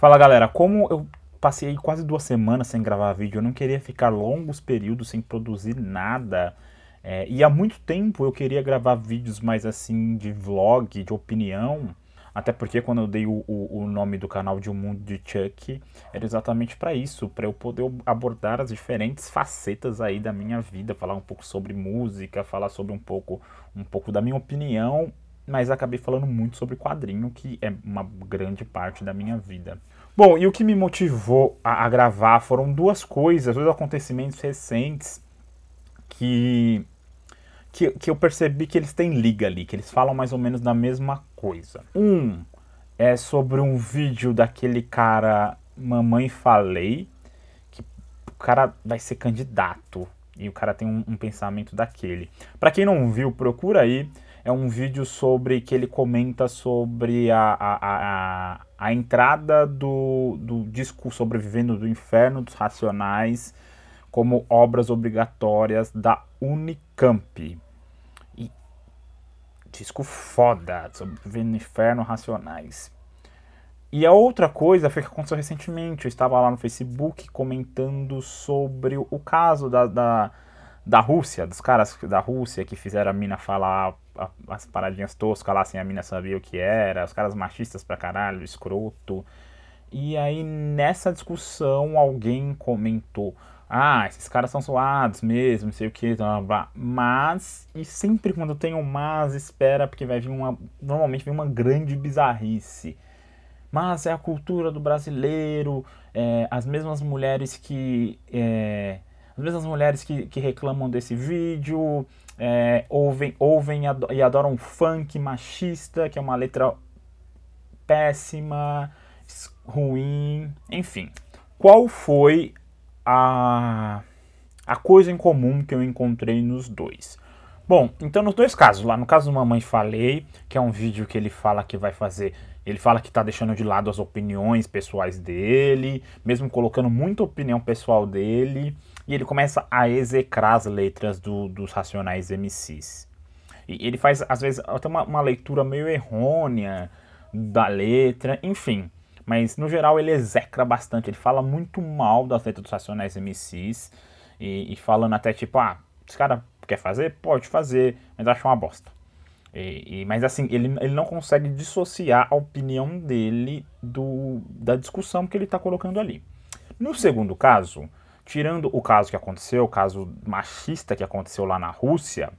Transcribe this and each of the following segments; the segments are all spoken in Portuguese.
Fala galera, como eu passei quase 2 semanas sem gravar vídeo, eu não queria ficar longos períodos sem produzir nada. E há muito tempo eu queria gravar vídeos mais assim de vlog, de opinião. Até porque quando eu dei o nome do canal de O Mundo de Chuck, era exatamente para isso, para eu poder abordar as diferentes facetas aí da minha vida, falar um pouco sobre música, falar sobre um pouco da minha opinião, mas acabei falando muito sobre quadrinho, que é uma grande parte da minha vida. Bom, e o que me motivou a gravar foram duas coisas, dois acontecimentos recentes que, que eu percebi que eles têm liga ali, que eles falam mais ou menos da mesma coisa. Um é sobre um vídeo daquele cara Mamãe Falei, que o cara vai ser candidato e o cara tem um pensamento daquele. Pra quem não viu, procura aí. É um vídeo sobre que ele comenta sobre a entrada do disco Sobrevivendo do Inferno dos Racionais como obras obrigatórias da Unicamp. E disco foda, Sobrevivendo do Inferno Racionais. E a outra coisa foi que aconteceu recentemente. Eu estava lá no Facebook comentando sobre o caso da Rússia, dos caras da Rússia que fizeram a mina falar as paradinhas toscas lá, sem a mina saber o que era, os caras machistas pra caralho, escroto. E aí nessa discussão alguém comentou: ah, esses caras são zoados mesmo, não sei o que, mas, e sempre quando tem um mas, espera, porque vai vir normalmente vem uma grande bizarrice. Mas é a cultura do brasileiro, as mesmas mulheres que reclamam desse vídeo, ouvem e adoram funk machista, que é uma letra péssima, ruim, enfim. Qual foi a coisa em comum que eu encontrei nos dois? Bom, então nos dois casos, lá no caso do Mamãe Falei, que é um vídeo que ele fala que vai fazer, ele fala que tá deixando de lado as opiniões pessoais dele, mesmo colocando muita opinião pessoal dele, e ele começa a execrar as letras dos Racionais MCs. E ele faz, às vezes, até uma leitura meio errônea da letra, enfim. Mas, no geral, ele execra bastante. Ele fala muito mal das letras dos Racionais MCs. E falando até tipo, esse cara quer fazer? Pode fazer, mas acha uma bosta. Mas assim, ele não consegue dissociar a opinião dele da discussão que ele está colocando ali. No segundo caso, tirando o caso que aconteceu, o caso machista que aconteceu lá na Rússia,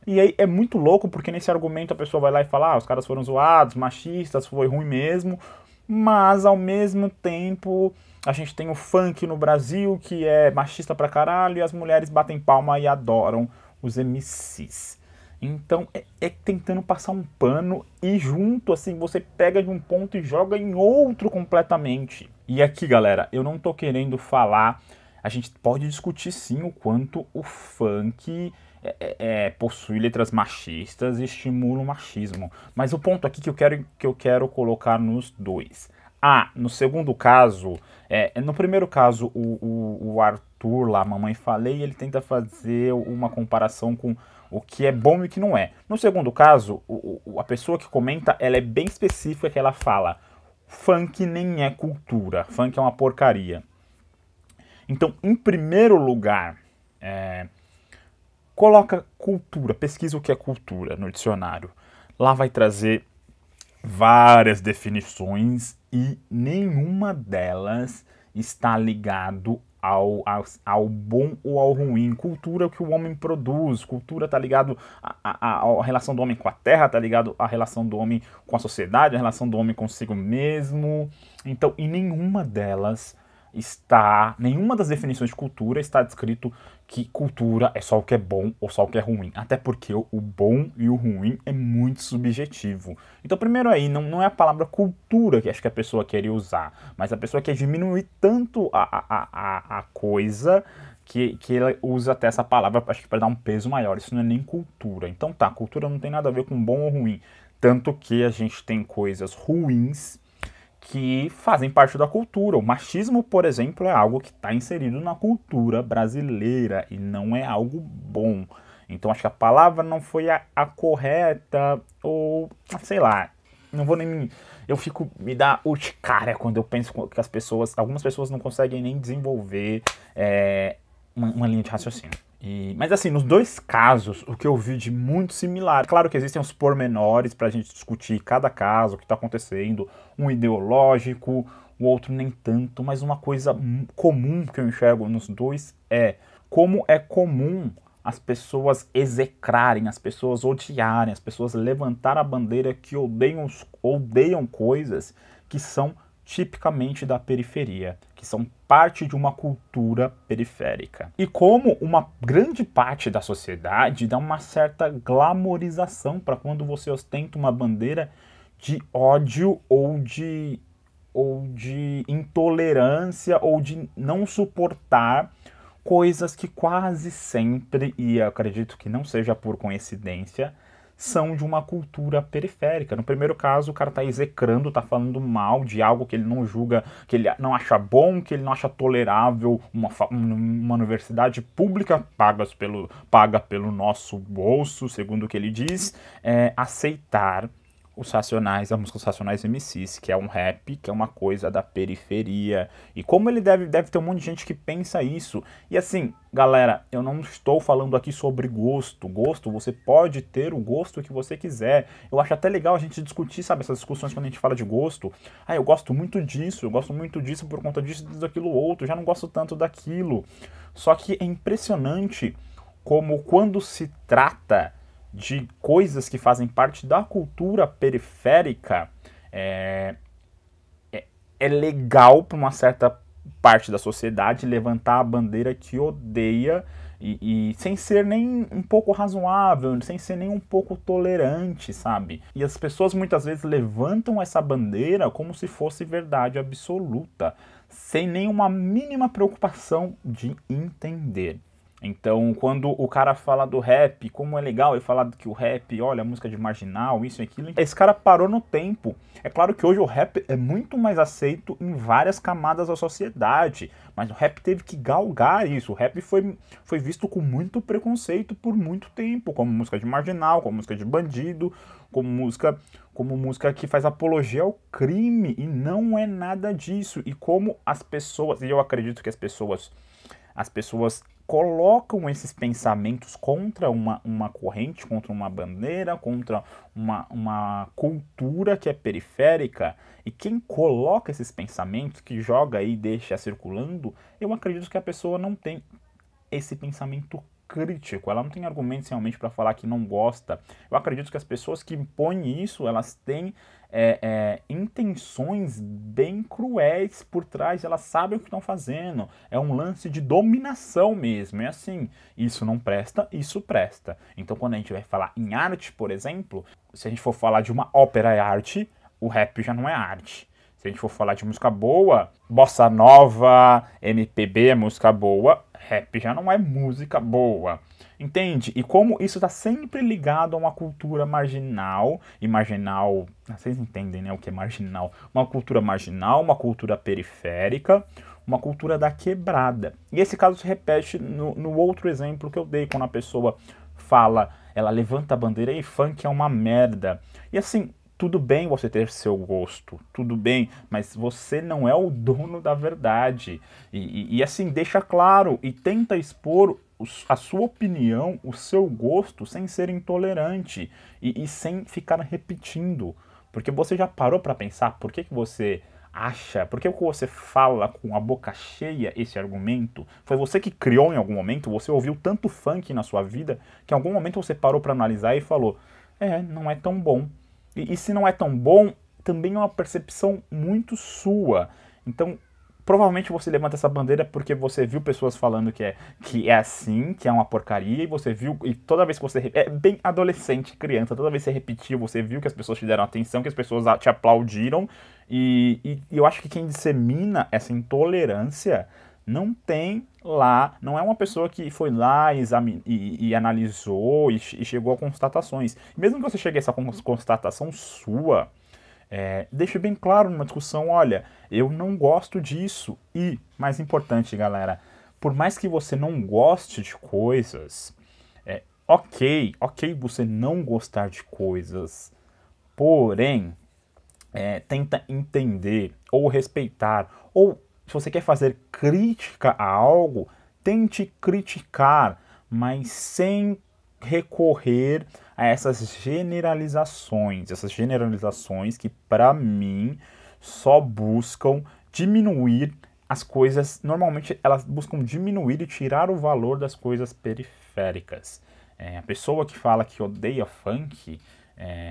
e aí é muito louco porque nesse argumento a pessoa vai lá e fala: os caras foram zoados, machistas, foi ruim mesmo, mas ao mesmo tempo a gente tem o funk no Brasil que é machista pra caralho e as mulheres batem palma e adoram os MCs. Então é tentando passar um pano e junto assim você pega de um ponto e joga em outro completamente. E aqui, galera, eu não tô querendo falar, a gente pode discutir sim o quanto o funk possui letras machistas e estimula o machismo. Mas o ponto aqui que eu quero colocar nos dois. No segundo caso, no primeiro caso, o Arthur lá, Mamãe Falei, ele tenta fazer uma comparação com o que é bom e o que não é. No segundo caso, a pessoa que comenta, ela é bem específica, que ela fala: funk nem é cultura, funk é uma porcaria. Então, em primeiro lugar, coloca cultura, pesquisa o que é cultura no dicionário. Lá vai trazer várias definições e nenhuma delas está ligado ao bom ou ao ruim. Cultura é o que o homem produz, cultura está ligado à relação do homem com a terra, está ligado à relação do homem com a sociedade, à relação do homem consigo mesmo. Então, em nenhuma das definições de cultura está descrito que cultura é só o que é bom ou só o que é ruim. Até porque o bom e o ruim é muito subjetivo. Então, primeiro aí, não é a palavra cultura que acho que a pessoa queria usar, mas a pessoa quer diminuir tanto a coisa que ela usa até essa palavra, acho que para dar um peso maior. Isso não é nem cultura. Então tá, cultura não tem nada a ver com bom ou ruim. Tanto que a gente tem coisas ruins que fazem parte da cultura. O machismo, por exemplo, é algo que está inserido na cultura brasileira e não é algo bom. Então acho que a palavra não foi a correta, ou sei lá, não vou nem. eu fico, me dá urticária quando eu penso que algumas pessoas não conseguem nem desenvolver uma linha de raciocínio. Mas assim, nos dois casos, o que eu vi de muito similar, claro que existem os pormenores pra gente discutir cada caso, o que tá acontecendo, um ideológico, o outro nem tanto, mas uma coisa comum que eu enxergo nos dois é como é comum as pessoas execrarem, as pessoas odiarem, as pessoas levantarem a bandeira que odeiam coisas que são tipicamente da periferia, que são parte de uma cultura periférica. E como uma grande parte da sociedade dá uma certa glamorização para quando você ostenta uma bandeira de ódio ou de intolerância ou de não suportar coisas que quase sempre, e eu acredito que não seja por coincidência, são de uma cultura periférica. No primeiro caso, o cara tá execrando, tá falando mal de algo que ele não julga, que ele não acha bom, que ele não acha tolerável, uma universidade pública paga pelo nosso bolso, segundo o que ele diz, aceitar os Racionais, a música dos Racionais MCs, que é um rap, que é uma coisa da periferia. E como ele deve ter um monte de gente que pensa isso. E assim, galera, eu não estou falando aqui sobre gosto. Gosto, você pode ter o gosto que você quiser. Eu acho até legal a gente discutir, sabe, essas discussões quando a gente fala de gosto. Ah, eu gosto muito disso por conta disso, daquilo outro, já não gosto tanto daquilo. Só que é impressionante como quando se trata de coisas que fazem parte da cultura periférica, é legal para uma certa parte da sociedade levantar a bandeira que odeia e sem ser nem um pouco razoável, sem ser nem um pouco tolerante, sabe? E as pessoas muitas vezes levantam essa bandeira como se fosse verdade absoluta, sem nenhuma mínima preocupação de entender. Então, quando o cara fala do rap, como é legal ele falar que o rap, olha, música de marginal, isso e aquilo, esse cara parou no tempo. É claro que hoje o rap é muito mais aceito em várias camadas da sociedade, mas o rap teve que galgar isso. O rap foi visto com muito preconceito por muito tempo, como música de marginal, como música de bandido, como música que faz apologia ao crime, e não é nada disso. E como as pessoas, e eu acredito que as pessoas colocam esses pensamentos contra uma corrente, contra uma bandeira, contra uma cultura que é periférica, e quem coloca esses pensamentos, que joga aí e deixa circulando, eu acredito que a pessoa não tem esse pensamento crítico, ela não tem argumentos realmente para falar que não gosta. Eu acredito que as pessoas que impõem isso, elas têm intenções bem cruéis por trás, elas sabem o que estão fazendo, é um lance de dominação mesmo, é assim, isso não presta, isso presta. Então quando a gente vai falar em arte, por exemplo, se a gente for falar de uma ópera é arte, o rap já não é arte. Se a gente for falar de música boa, bossa nova, MPB é música boa, rap já não é música boa. Entende? E como isso está sempre ligado a uma cultura marginal, e marginal, vocês entendem, né, o que é marginal? Uma cultura marginal, uma cultura periférica, uma cultura da quebrada. E esse caso se repete no outro exemplo que eu dei, quando a pessoa fala, ela levanta a bandeira e funk é uma merda. E assim, tudo bem você ter seu gosto, tudo bem, mas você não é o dono da verdade. E assim, deixa claro e tenta expor a sua opinião, o seu gosto, sem ser intolerante e sem ficar repetindo. Porque você já parou para pensar por que você acha, por que você fala com a boca cheia esse argumento? Foi você que criou em algum momento, você ouviu tanto funk na sua vida, que em algum momento você parou para analisar e falou, não é tão bom. E se não é tão bom, também é uma percepção muito sua. Então, provavelmente você levanta essa bandeira porque você viu pessoas falando que é assim, que é uma porcaria, e você viu, e toda vez que você... É bem adolescente, criança, toda vez que você repetiu, você viu que as pessoas te deram atenção, que as pessoas te aplaudiram, e eu acho que quem dissemina essa intolerância não tem lá, não é uma pessoa que foi lá e analisou e chegou a constatações. Mesmo que você chegue a essa constatação sua, deixe bem claro numa discussão, olha, eu não gosto disso. E, mais importante, galera, por mais que você não goste de coisas, ok você não gostar de coisas, porém, tenta entender ou respeitar, ou se você quer fazer crítica a algo, tente criticar, mas sem recorrer a essas generalizações que, para mim, só buscam diminuir as coisas. Normalmente, elas buscam diminuir e tirar o valor das coisas periféricas. A pessoa que fala que odeia funk,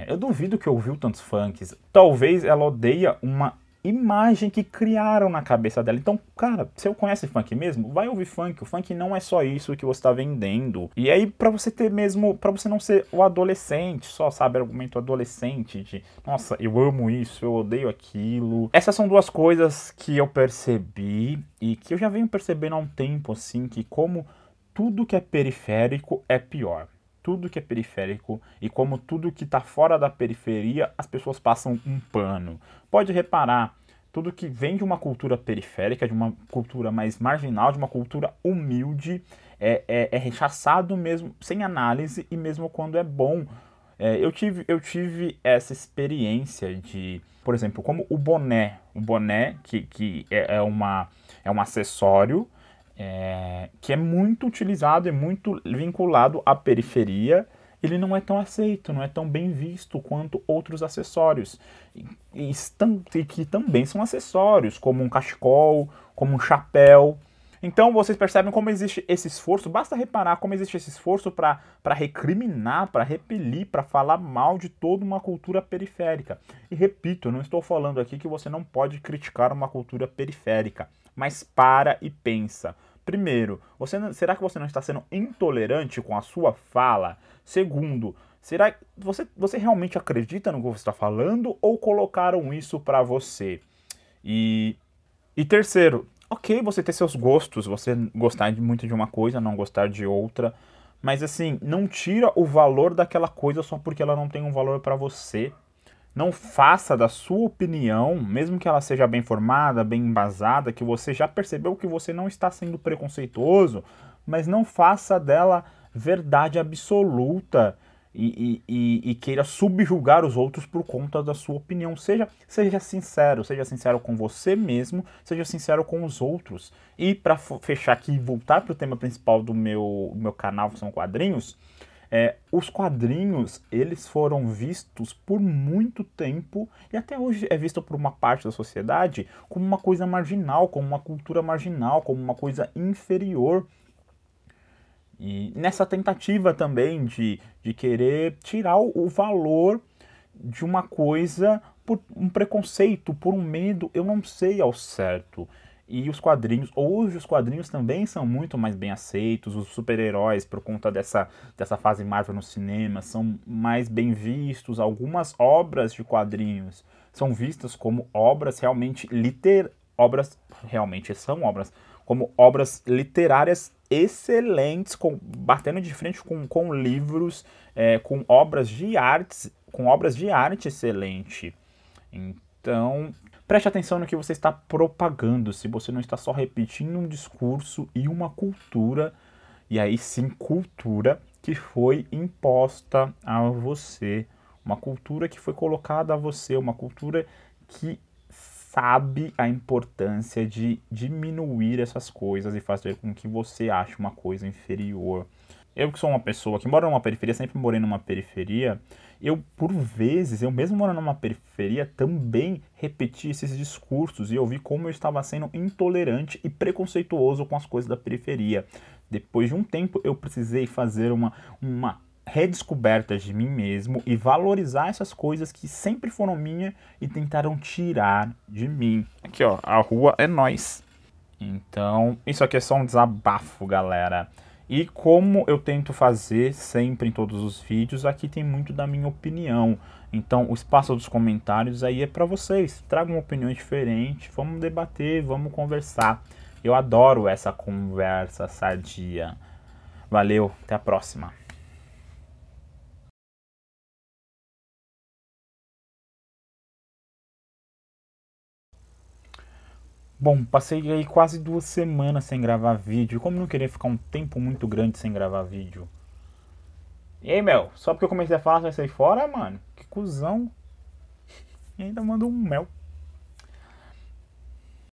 eu duvido que ouviu tantos funks. Talvez ela odeia uma imagem que criaram na cabeça dela. Então, cara, se eu conhece funk mesmo, vai ouvir funk. O funk não é só isso que você tá vendendo. E aí, pra você ter mesmo, pra você não ser o adolescente, só, sabe, argumento adolescente de, nossa, eu amo isso, eu odeio aquilo. Essas são duas coisas que eu percebi e que eu já venho percebendo há um tempo, assim, que como tudo que é periférico é pior. Tudo que é periférico e como tudo que está fora da periferia, as pessoas passam um pano. Pode reparar, tudo que vem de uma cultura periférica, de uma cultura mais marginal, de uma cultura humilde, é rechaçado mesmo, sem análise e mesmo quando é bom. Eu tive essa experiência de, por exemplo, como o boné que é um acessório, que é muito utilizado e muito vinculado à periferia, ele não é tão aceito, não é tão bem visto quanto outros acessórios. E que também são acessórios, como um cachecol, como um chapéu. Então vocês percebem como existe esse esforço, basta reparar como existe esse esforço para recriminar, para repelir, para falar mal de toda uma cultura periférica. E repito, eu não estou falando aqui que você não pode criticar uma cultura periférica, mas para e pensa. Primeiro, será que você não está sendo intolerante com a sua fala? Segundo, será que você realmente acredita no que você está falando ou colocaram isso para você? E terceiro, ok você ter seus gostos, você gostar muito de uma coisa, não gostar de outra, mas assim, não tira o valor daquela coisa só porque ela não tem um valor para você. Não faça da sua opinião, mesmo que ela seja bem formada, bem embasada, que você já percebeu que você não está sendo preconceituoso, mas não faça dela verdade absoluta e queira subjugar os outros por conta da sua opinião. Seja sincero com você mesmo, seja sincero com os outros. E para fechar aqui e voltar para o tema principal do meu canal, que são quadrinhos, os quadrinhos, eles foram vistos por muito tempo, e até hoje é visto por uma parte da sociedade, como uma coisa marginal, como uma cultura marginal, como uma coisa inferior. E nessa tentativa também de querer tirar o valor de uma coisa por um preconceito, por um medo, eu não sei ao certo. E os quadrinhos, hoje os quadrinhos também são muito mais bem aceitos, os super-heróis, por conta dessa fase Marvel no cinema, são mais bem vistos, algumas obras de quadrinhos são vistas como obras realmente como obras literárias excelentes, batendo de frente com livros, com obras de arte excelente. Então, preste atenção no que você está propagando, se você não está só repetindo um discurso e uma cultura, e aí sim cultura que foi imposta a você, uma cultura que foi colocada a você, uma cultura que sabe a importância de diminuir essas coisas e fazer com que você ache uma coisa inferior. Eu que sou uma pessoa que mora numa periferia, sempre morei numa periferia, por vezes, eu mesmo morando numa periferia, também repeti esses discursos e eu vi como eu estava sendo intolerante e preconceituoso com as coisas da periferia. Depois de um tempo, eu precisei fazer uma redescoberta de mim mesmo e valorizar essas coisas que sempre foram minhas e tentaram tirar de mim. Aqui, ó, a rua é nós. Então, isso aqui é só um desabafo, galera. E como eu tento fazer sempre em todos os vídeos, aqui tem muito da minha opinião. Então, o espaço dos comentários aí é para vocês. Tragam opiniões diferentes, vamos debater, vamos conversar. Eu adoro essa conversa sadia. Valeu, até a próxima. Bom, passei aí quase 2 semanas sem gravar vídeo. Como não queria ficar um tempo muito grande sem gravar vídeo? E aí, meu? Só porque eu comecei a falar, você vai sair fora, mano? Que cuzão. E ainda manda um mel.